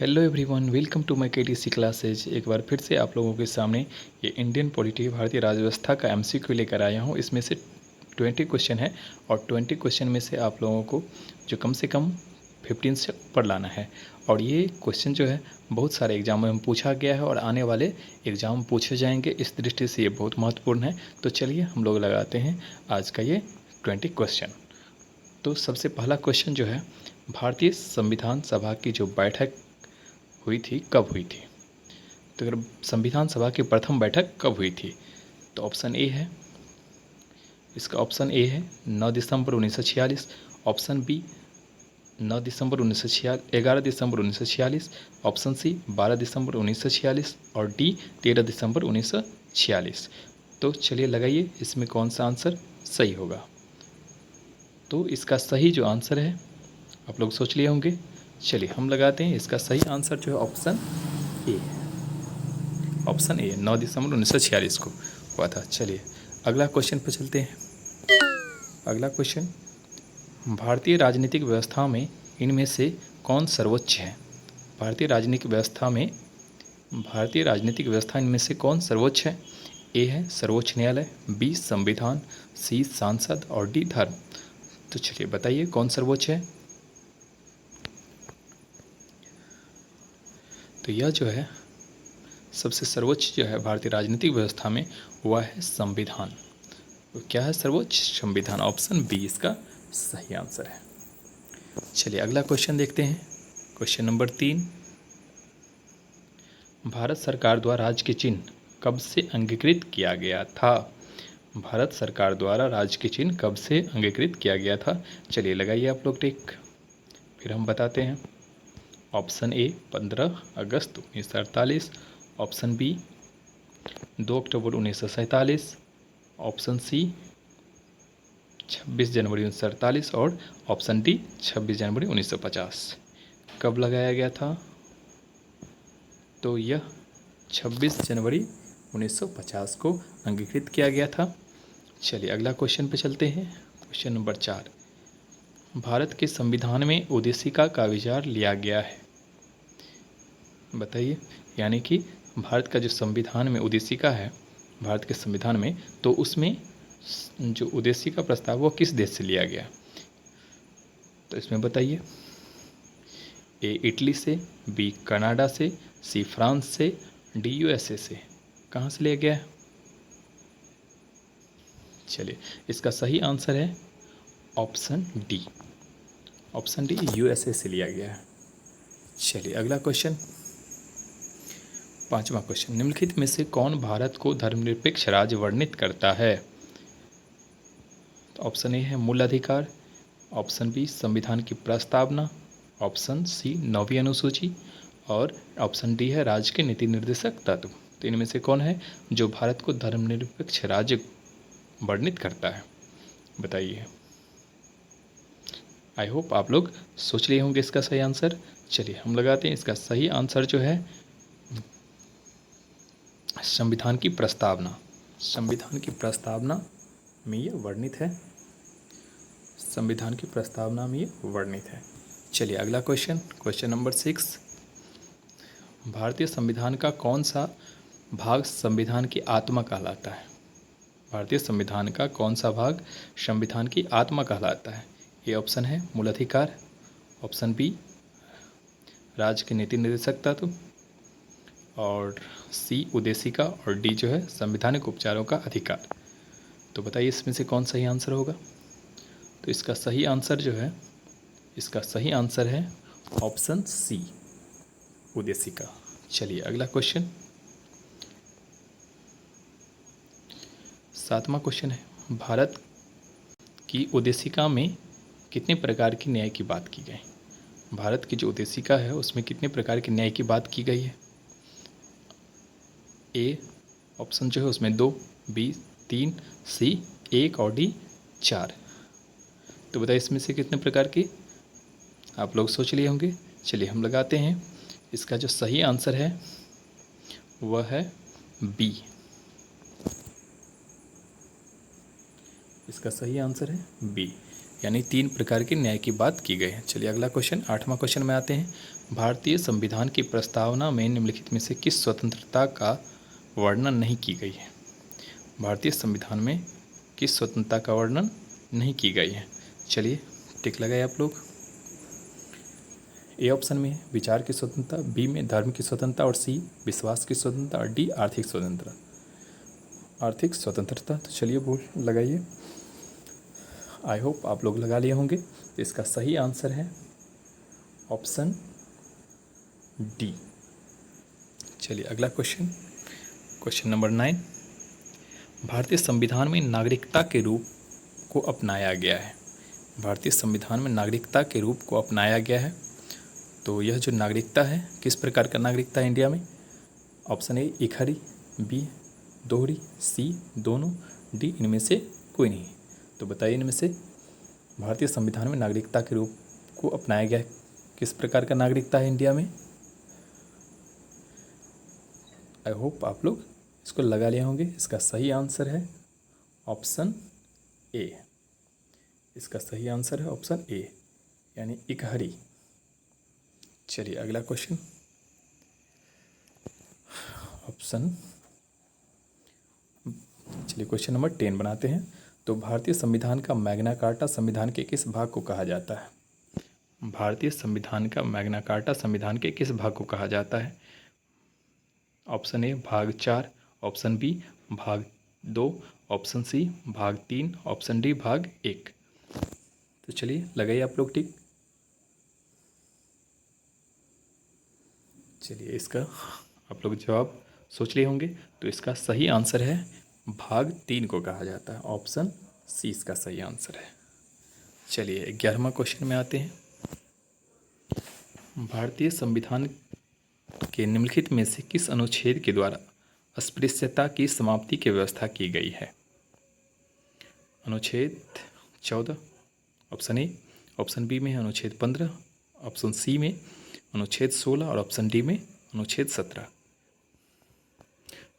Hello everyone, welcome to my KTC classes. एक बार फिर से आप लोगों के सामने ये इंडियन पॉलिटी भारतीय राज्य व्यवस्था का एमसीक्यू लेकर आया हूँ। इसमें से 20 क्वेश्चन है और 20 क्वेश्चन में से आप लोगों को जो कम से कम 15 से ऊपर लाना है। और ये क्वेश्चन जो है बहुत सारे एग्जामों में पूछा गया है और आने वाले एग्जाम में पूछे जाएंगे, इस दृष्टि से ये बहुत महत्वपूर्ण है। तो चलिए हम लोग लगाते हैं आज का ये 20 क्वेश्चन। तो सबसे पहला क्वेश्चन जो है, भारतीय संविधान सभा की जो बैठक हुई थी कब हुई थी? तो अगर संविधान सभा की प्रथम बैठक कब हुई थी, तो ऑप्शन ए है, इसका ऑप्शन ए है 9 दिसंबर 1946। ऑप्शन बी 9 दिसंबर 1946, 11 दिसंबर 1946। ऑप्शन सी 12 दिसंबर 1946 और डी 13 दिसंबर 1946। तो चलिए लगाइए इसमें कौन सा आंसर सही होगा। तो इसका सही जो आंसर है आप लोग सोच लिए होंगे। चलिए हम लगाते हैं, इसका सही आंसर जो है ऑप्शन ए है। ऑप्शन ए 9 दिसंबर 1946 को हुआ था। चलिए अगला क्वेश्चन पर चलते हैं। अगला क्वेश्चन, भारतीय राजनीतिक व्यवस्था में इनमें से कौन सर्वोच्च है? भारतीय राजनीतिक व्यवस्था इनमें से कौन सर्वोच्च है? ए है सर्वोच्च न्यायालय, बी संविधान, सी सांसद और डी धर्म। तो चलिए बताइए कौन सर्वोच्च है। तो यह जो है सबसे सर्वोच्च जो है भारतीय राजनीतिक व्यवस्था में वह है संविधान। तो क्या है सर्वोच्च? संविधान। ऑप्शन बी इसका सही आंसर है। चलिए अगला क्वेश्चन देखते हैं। क्वेश्चन नंबर 3, भारत सरकार द्वारा राज्य के चिन्ह कब से अंगीकृत किया गया था? भारत सरकार द्वारा राज्य के चिन्ह कब से अंगीकृत किया गया था? चलिए लगाइए आप लोग टिक, फिर हम बताते हैं। ऑप्शन ए 15 अगस्त 1948। ऑप्शन बी 2 अक्टूबर 1947। ऑप्शन सी 26 जनवरी 1948 और ऑप्शन डी 26 जनवरी 1950। कब लगाया गया था? तो यह 26 जनवरी 1950 को अंगीकृत किया गया था। चलिए अगला क्वेश्चन पे चलते हैं। क्वेश्चन नंबर 4, भारत के संविधान में उद्देशिका का विचार लिया गया है। बताइए, यानी कि भारत का जो संविधान में उद्देशिका है, भारत के संविधान में, तो उसमें जो उद्देशिका प्रस्ताव वो किस देश से लिया गया? तो इसमें बताइए। ए इटली से, बी कनाडा से, सी फ्रांस से, डी यूएसए से। कहाँ से लिया गया है? चलिए इसका सही आंसर है option D. Option D USA से लिया गया है। चलिए अगला क्वेश्चन, 5वां क्वेश्चन, निम्नलिखित में से कौन भारत को धर्मनिरपेक्ष राज्य वर्णित करता है? तो ऑप्शन ए है मूल अधिकार, ऑप्शन बी संविधान की प्रस्तावना, ऑप्शन सी 9वीं अनुसूची और ऑप्शन डी है राज्य के नीति निर्देशक तत्व। तो इनमें से कौन है जो भारत को धर्मनिरपेक्ष राज्य वर्णित करता है? बताइए। आई होप आप लोग सोच लिए होंगे इसका सही आंसर। चलिए हम लगाते हैं, इसका सही आंसर जो है संविधान की प्रस्तावना। संविधान की प्रस्तावना में ये वर्णित है। संविधान की प्रस्तावना में ये वर्णित है। चलिए अगला क्वेश्चन, क्वेश्चन नंबर 6, भारतीय संविधान का कौन सा भाग संविधान की आत्मा कहलाता है? भारतीय संविधान का कौन सा भाग संविधान की आत्मा कहलाता है? ये ऑप्शन है मूल अधिकार, ऑप्शन बी राज्य के नीति निर्देशक तत्व और सी उद्देशिका और डी जो है संवैधानिक उपचारों का अधिकार। तो बताइए इसमें से कौन सही आंसर होगा? तो इसका सही आंसर जो है, इसका सही आंसर है ऑप्शन सी उद्देशिका। चलिए अगला क्वेश्चन, 7वां क्वेश्चन है, भारत की उद्देशिका में कितने प्रकार की न्याय की बात की गई? भारत की जो उद्देशिका है उसमें कितने प्रकार के न्याय की बात की गई है? ए ऑप्शन जो है उसमें 2, बी 3, सी 1 और डी 4। तो बताइए इसमें से कितने प्रकार की? आप लोग सोच लिए होंगे। चलिए हम लगाते हैं, इसका जो सही आंसर है वह है बी। इसका सही आंसर है बी, यानी 3 प्रकार के न्याय की बात की गई है। चलिए अगला क्वेश्चन, 8वां क्वेश्चन में आते हैं। भारतीय संविधान की प्रस्तावना में निम्नलिखित में से किस स्वतंत्रता का वर्णन नहीं की गई है? भारतीय संविधान में किस स्वतंत्रता का वर्णन नहीं की गई है? चलिए टिक लगाए आप लोग। ए ऑप्शन में विचार की स्वतंत्रता, बी में धर्म की स्वतंत्रता और सी विश्वास की स्वतंत्रता और डी आर्थिक स्वतंत्रता। आर्थिक स्वतंत्रता। तो चलिए बोल लगाइए। आई होप आप लोग लगा लिए होंगे। तो इसका सही आंसर है ऑप्शन डी। चलिए अगला क्वेश्चन, क्वेश्चन नंबर 9। भारतीय संविधान में नागरिकता के रूप को अपनाया गया है। भारतीय संविधान में नागरिकता के रूप को अपनाया गया है। तो यह जो नागरिकता है, किस प्रकार का नागरिकता है इंडिया में? ऑप्शन ए एक हरी, बी दोहरी, सी दोनों, डी इनमें से कोई नहीं। तो बताइए इनमें से भारतीय संविधान में नागरिकता के रूप को अपनाया गया है, किस प्रकार का नागरिकता है इंडिया में? आई होप आप लोग इसको लगा लिए होंगे। इसका सही आंसर है ऑप्शन ए। इसका सही आंसर है ऑप्शन ए, यानी इकहरी। चलिए अगला क्वेश्चन, क्वेश्चन नंबर 10 बनाते हैं। तो भारतीय संविधान का मैग्ना कार्टा संविधान के किस भाग को कहा जाता है? भारतीय संविधान का मैग्ना कार्टा संविधान के किस भाग को कहा जाता है? ऑप्शन ए भाग 4, ऑप्शन बी भाग 2, ऑप्शन सी भाग 3, ऑप्शन डी भाग 1। तो चलिए लगाइए आप लोग टिक। चलिए इसका आप लोग जवाब सोच लिए होंगे। तो इसका सही आंसर है भाग 3 को कहा जाता है, ऑप्शन सी इसका सही आंसर है। चलिए 11वां क्वेश्चन में आते हैं। भारतीय संविधान के निम्नलिखित में से किस अनुच्छेद के द्वारा अस्पृश्यता की समाप्ति की व्यवस्था की गई है? अनुच्छेद 14, ऑप्शन ए, ऑप्शन बी में अनुच्छेद 15, ऑप्शन सी में अनुच्छेद 16 और ऑप्शन डी में अनुच्छेद 17।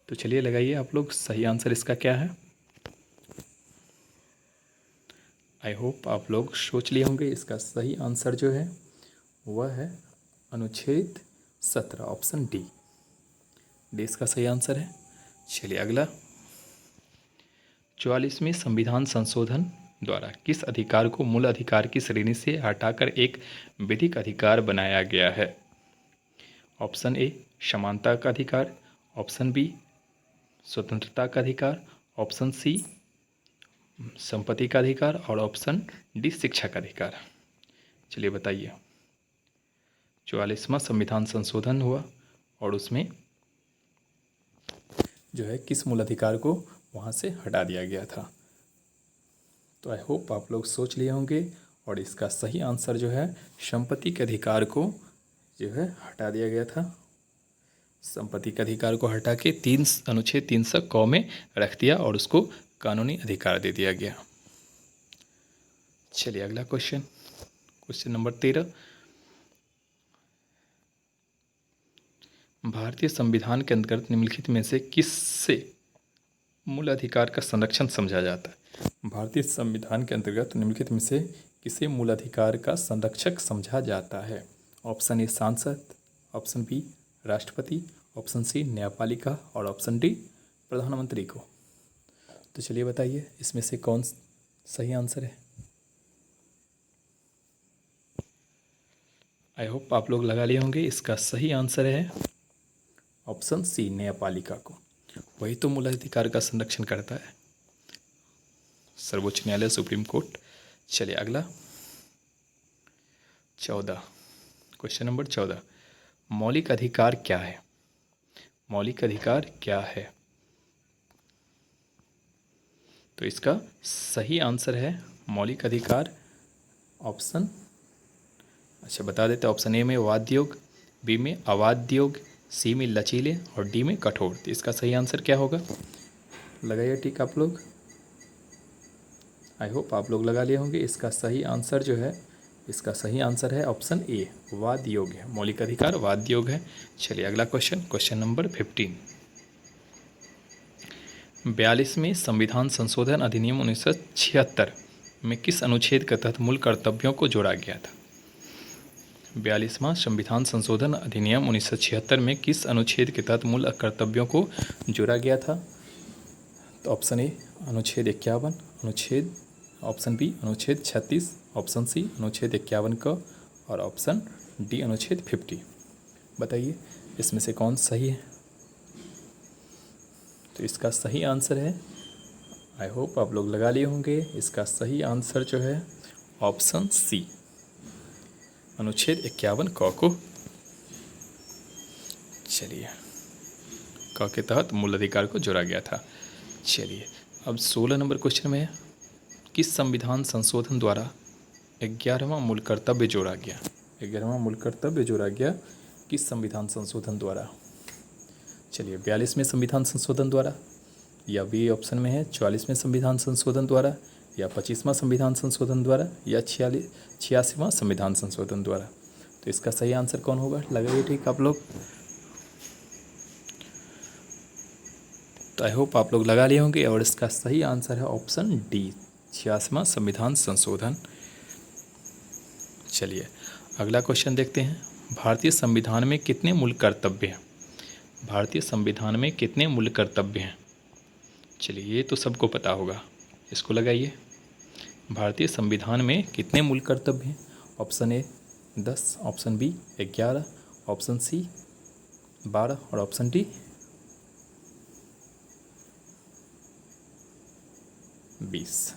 तो चलिए लगाइए आप लोग, सही आंसर इसका क्या है? आई होप आप लोग सोच लिए होंगे। इसका सही आंसर जो है वह है अनुच्छेद 17, ऑप्शन डी। डी इसका सही आंसर है। चलिए अगला, 44वें संविधान संशोधन द्वारा किस अधिकार को मूल अधिकार की श्रेणी से हटाकर एक विधिक अधिकार बनाया गया है? ऑप्शन ए समानता का अधिकार, ऑप्शन बी स्वतंत्रता का अधिकार, ऑप्शन सी संपत्ति का अधिकार और ऑप्शन डी शिक्षा का अधिकार। चलिए बताइए। 44वां संविधान संशोधन हुआ और उसमें जो है किस मूल अधिकार को वहाँ से हटा दिया गया था? तो आई होप आप लोग सोच लिए होंगे और इसका सही आंसर जो है संपत्ति के अधिकार को जो है हटा दिया गया था। संपत्ति के अधिकार को हटा के अनुच्छेद 300 क में रख दिया और उसको कानूनी अधिकार दे दिया गया। चलिए अगला क्वेश्चन, क्वेश्चन नंबर 13। भारतीय संविधान के अंतर्गत निम्नलिखित में से किससे मूल अधिकार का संरक्षण समझा जाता है? भारतीय संविधान के अंतर्गत निम्नलिखित में से किसे मूल अधिकार का संरक्षक समझा जाता है? ऑप्शन ए सांसद, ऑप्शन बी राष्ट्रपति, ऑप्शन सी न्यायपालिका और ऑप्शन डी प्रधानमंत्री को। तो चलिए बताइए इसमें से कौन सही आंसर है? आई होप आप लोग लगा लिए होंगे। इसका सही आंसर है ऑप्शन सी न्यायपालिका को। वही तो मूल अधिकार का संरक्षण करता है, सर्वोच्च न्यायालय, सुप्रीम कोर्ट। चलिए अगला 14, क्वेश्चन नंबर 14। मौलिक अधिकार क्या है? मौलिक अधिकार क्या है? तो इसका सही आंसर है मौलिक अधिकार ऑप्शन, अच्छा बता देते हैं, ऑप्शन ए में वाद्य योग, बी में अवाद्य योग, सी में लचीले और डी में कठोर। तो इसका सही आंसर क्या होगा? लगाइए टिक आप लोग। आई होप आप लोग लगा लिए होंगे। इसका सही आंसर जो है, इसका सही आंसर है ऑप्शन ए वाद्य योग है। मौलिक अधिकार वाद्य योग है। चलिए अगला क्वेश्चन, क्वेश्चन नंबर 15। 42वें संविधान संशोधन अधिनियम 1976 में किस अनुच्छेद के तहत मूल कर्तव्यों को जोड़ा गया था? 42वां संविधान संशोधन अधिनियम 1976 में किस अनुच्छेद के तहत मूल कर्तव्यों को जोड़ा गया था? तो ऑप्शन ए अनुच्छेद 51, अनुच्छेद ऑप्शन बी अनुच्छेद 36, ऑप्शन सी अनुच्छेद 51 क और ऑप्शन डी अनुच्छेद 50। बताइए इसमें से कौन सही है? तो इसका सही आंसर है, आई होप आप लोग लगा लिए होंगे, इसका सही आंसर जो है ऑप्शन सी अनुच्छेद 51 क को, चलिए क के तहत मूल अधिकार को जोड़ा गया था। चलिए अब 16 नंबर क्वेश्चन में किस संविधान संशोधन द्वारा 11वां मूल कर्तव्य जोड़ा गया? 11वां मूल कर्तव्य जोड़ा गया किस संविधान संशोधन द्वारा? चलिए 42वें संविधान संशोधन द्वारा, या बी ऑप्शन में है 44वें संविधान संशोधन द्वारा, या 25वां संविधान संशोधन द्वारा, या 86वां संविधान संशोधन द्वारा। तो इसका सही आंसर कौन होगा? लगाइए ठीक आप लोग। तो आई होप आप लोग लगा लिए होंगे और इसका सही आंसर है ऑप्शन डी 86वां संविधान संशोधन। चलिए अगला क्वेश्चन देखते हैं। भारतीय संविधान में कितने मूल कर्तव्य हैं? भारतीय संविधान में कितने मूल कर्तव्य हैं? चलिए ये तो सबको पता होगा, इसको लगाइए। भारतीय संविधान में कितने मूल कर्तव्य हैं? Option A 10, option B 11, option C 12 और ऑप्शन डी 20।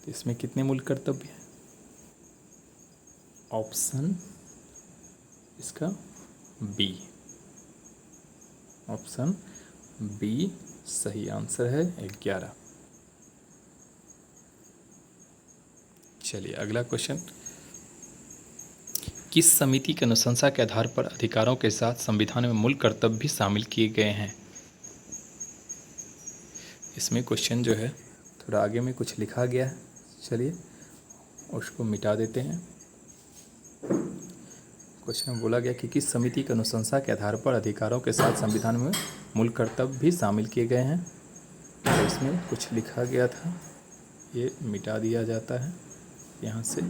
तो इसमें कितने मूल कर्तव्य हैं? ऑप्शन इसका बी, ऑप्शन बी सही आंसर है 11। चलिए अगला क्वेश्चन। किस समिति की अनुशंसा के आधार पर अधिकारों के साथ संविधान में मूल कर्तव्य भी शामिल किए गए हैं? इसमें क्वेश्चन जो है थोड़ा आगे में कुछ लिखा गया है, चलिए उसको मिटा देते हैं। क्वेश्चन में बोला गया कि किस समिति की अनुशंसा के आधार पर अधिकारों के साथ संविधान में मूल कर्तव्य भी शामिल किए गए हैं। तो इसमें कुछ लिखा गया था, ये मिटा दिया जाता है यहाँ से।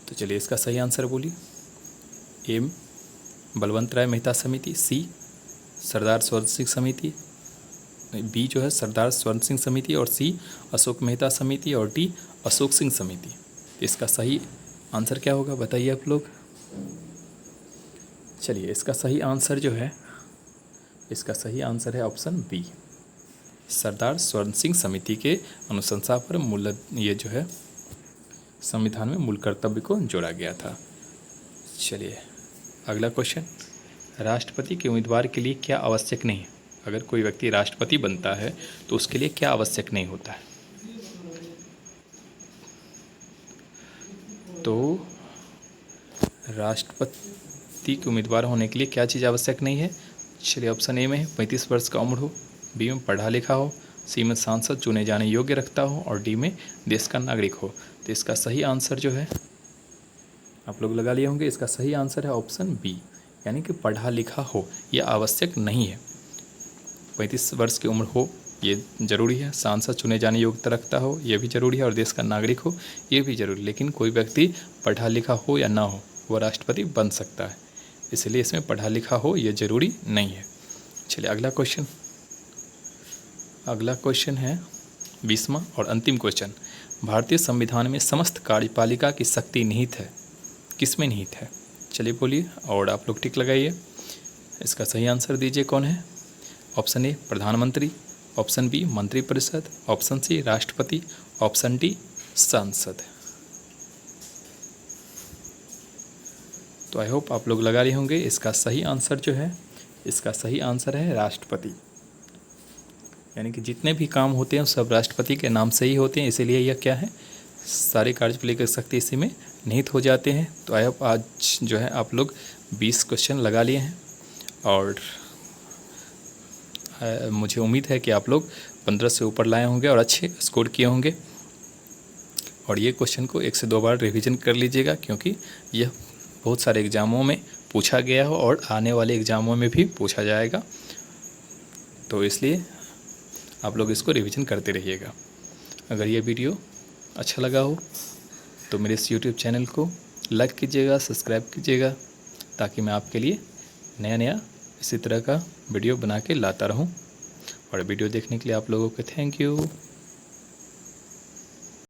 तो चलिए इसका सही आंसर बोलिए। ए बलवंत राय मेहता समिति, सी सरदार स्वर्ण सिंह समिति, बी जो है सरदार स्वर्ण सिंह समिति और सी अशोक मेहता समिति और डी अशोक सिंह समिति। इसका सही आंसर क्या होगा बताइए आप लोग। चलिए इसका सही आंसर जो है, इसका सही आंसर है ऑप्शन बी सरदार स्वर्ण सिंह समिति के अनुशंसा पर मूल ये जो है संविधान में मूल कर्तव्य को जोड़ा गया था। चलिए अगला क्वेश्चन। राष्ट्रपति के उम्मीदवार के लिए क्या आवश्यक नहीं है? अगर कोई व्यक्ति राष्ट्रपति बनता है तो उसके लिए क्या आवश्यक नहीं होता है? तो राष्ट्रपति के उम्मीदवार होने के लिए क्या चीज़ आवश्यक नहीं है? चलिए ऑप्शन ए में है 35 वर्ष का उम्र हो, बी में पढ़ा लिखा हो, सी में सांसद चुने जाने योग्य रखता हो और डी में देश का नागरिक हो। तो इसका सही आंसर जो है आप लोग लगा लिए होंगे, इसका सही आंसर है ऑप्शन बी, यानी कि पढ़ा लिखा हो, यह आवश्यक नहीं है। 35 वर्ष की उम्र हो ये ज़रूरी है, सांसद चुने जाने योग्यता रखता हो ये भी ज़रूरी है और देश का नागरिक हो ये भी ज़रूरी, लेकिन कोई व्यक्ति पढ़ा लिखा हो या ना हो वह राष्ट्रपति बन सकता है, इसलिए इसमें पढ़ा लिखा हो ये ज़रूरी नहीं है। चलिए अगला क्वेश्चन। अगला क्वेश्चन है 20वां और अंतिम क्वेश्चन। भारतीय संविधान में समस्त कार्यपालिका की शक्ति निहित है, किसमें निहित है? चलिए बोलिए और आप लोग टिक लगाइए। इसका सही आंसर दीजिए कौन है। ऑप्शन ए प्रधानमंत्री, ऑप्शन बी मंत्रिपरिषद, ऑप्शन सी राष्ट्रपति, ऑप्शन डी संसद। तो आई होप आप लोग लगा रहे होंगे। इसका सही आंसर जो है, इसका सही आंसर है राष्ट्रपति, यानी कि जितने भी काम होते हैं सब राष्ट्रपति के नाम से ही होते हैं, इसीलिए यह क्या है सारे कार्यपालिका शक्ति इसी में निहित हो जाते हैं। तो आई होप आज जो है आप लोग 20 क्वेश्चन लगा लिए हैं और मुझे उम्मीद है कि आप लोग 15 से ऊपर लाए होंगे और अच्छे स्कोर किए होंगे। और ये क्वेश्चन को 1 से 2 बार रिवीजन कर लीजिएगा, क्योंकि यह बहुत सारे एग्ज़ामों में पूछा गया हो और आने वाले एग्ज़ामों में भी पूछा जाएगा। तो इसलिए आप लोग इसको रिवीजन करते रहिएगा। अगर ये वीडियो अच्छा लगा हो तो मेरे इस यूट्यूब चैनल को लाइक कीजिएगा, सब्सक्राइब कीजिएगा, ताकि मैं आपके लिए नया नया इसी तरह का वीडियो बना के लाता रहूं। और वीडियो देखने के लिए आप लोगों को थैंक यू।